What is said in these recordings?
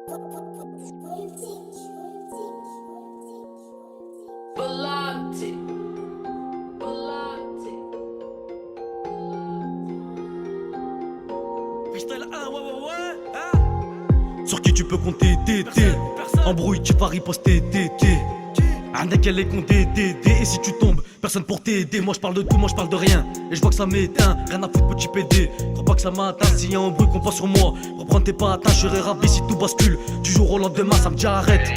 Volante. Freestyle 1, ouais, hein. Sur qui tu peux compter, TT. Embrouille, tu vas riposter, TT. Arnaque, elle est comptée, TT. Et si tu tombes, personne pour t'aider. Moi je parle de tout, moi je parle de rien. Et je vois que ça m'éteint, rien à foutre, petit PD. Crois pas que ça m'atteint, s'il y a un bruit qu'on passe sur moi. Reprends tes pas atteints, je serai ravi si tout bascule. Du jour au lendemain, ça me dit arrête.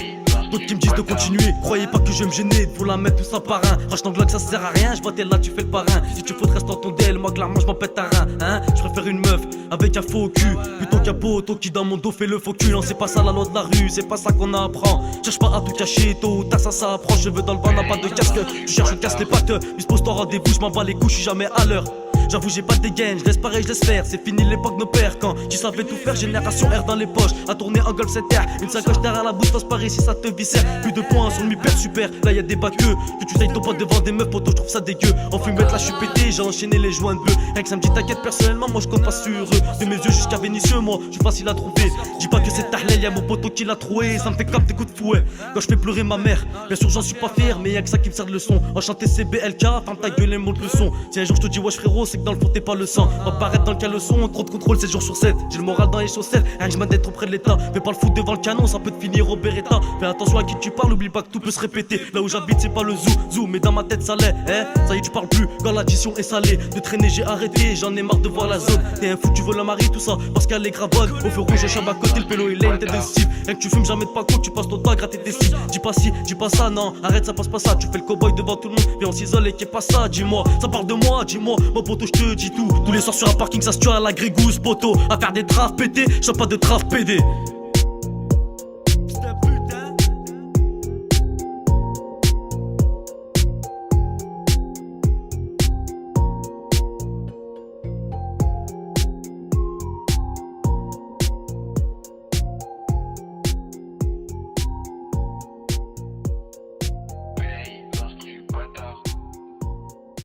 D'autres qui me disent de continuer, croyez pas que je vais me gêner, faut la mettre tout ça par un. Rage que ça sert à rien, je vois t'es là, tu fais le parrain. Si tu faut rester dans ton DL, moi clairement je m'en pète un rein, hein. Je préfère une meuf avec un faux cul plutôt qu'un poteau qui dans mon dos fait le faux cul. Non, c'est pas ça la loi de la rue, c'est pas ça qu'on apprend. Cherche pas à tout cacher, tôt ou tard ça s'apprend. Cheveux dans le vent, n'a pas de casque. Tu cherches, je casse les pattes. Dispose ton rendez-vous, je m'en bats les couilles, je suis jamais à l'heure. J'avoue j'ai pas de dégaine, je laisse pareil, je laisse faire. C'est fini l'époque nos pères quand tu savais tout faire. Génération R dans les poches, à tourner en golf 7 R. Une sacoche derrière la bouche, passe par ici ça te viscère. Plus de points sur le mi-père super, là y'a des bacs que tu tailles ton pote devant des meufs, poto je trouve ça dégueu. En fumette là je suis pété, j'ai enchaîné les joints de bleu. Rien que ça me dit t'inquiète personnellement, moi je compte pas sur eux. De mes yeux jusqu'à Vénitieux, moi je suis facile à trouver. Dis pas que c'est Tahlel, y'a mon poteau qui l'a trouvé. Ça me fait comme des coups de fouet quand je fais pleurer ma mère. Bien sûr j'en suis pas fier, mais y'a que ça qui me sert de leçon. Enchanté CBLK, ferme ta gueule et monte le son. Si un jour je te dis wesh frérot, c'est que dans le fond t'es pas le sang. Va paraître dans le caleçon, trop de contrôle 7 jours sur 7. J'ai le moral dans les chaussettes, rien que je m'aide trop près de l'état. Fais pas le foot devant le canon, ça peut te finir au Beretta. Fais attention à qui tu parles, oublie pas que tout peut se répéter. Là où j'habite c'est pas le zoo, mais dans ma tête ça l'est, hein. Ça y est tu parles plus, quand l'addition est salée. De traîner j'ai arrêté, j'en ai marre de voir la zone. T'es un fou, tu veux la marier, tout ça, parce qu'elle est gravonne. Au feu rouge, je chambre à côté, le pélo il est une tête de cible. Rien que tu fumes jamais de pas tu passes ton temps à gratter des cibles. Dis pas si, dis pas ça, non, arrête ça passe pas ça. Tu fais le cowboy devant tout le monde, mais on s'isole et qu'est pas ça, dis-moi. Ça parle de moi, dis-moi, mon poteau je te dis tout. Tous les soirs sur un parking ça se tue à la grégousse, poteau. À faire des traves pétés, je pas de traves pédés.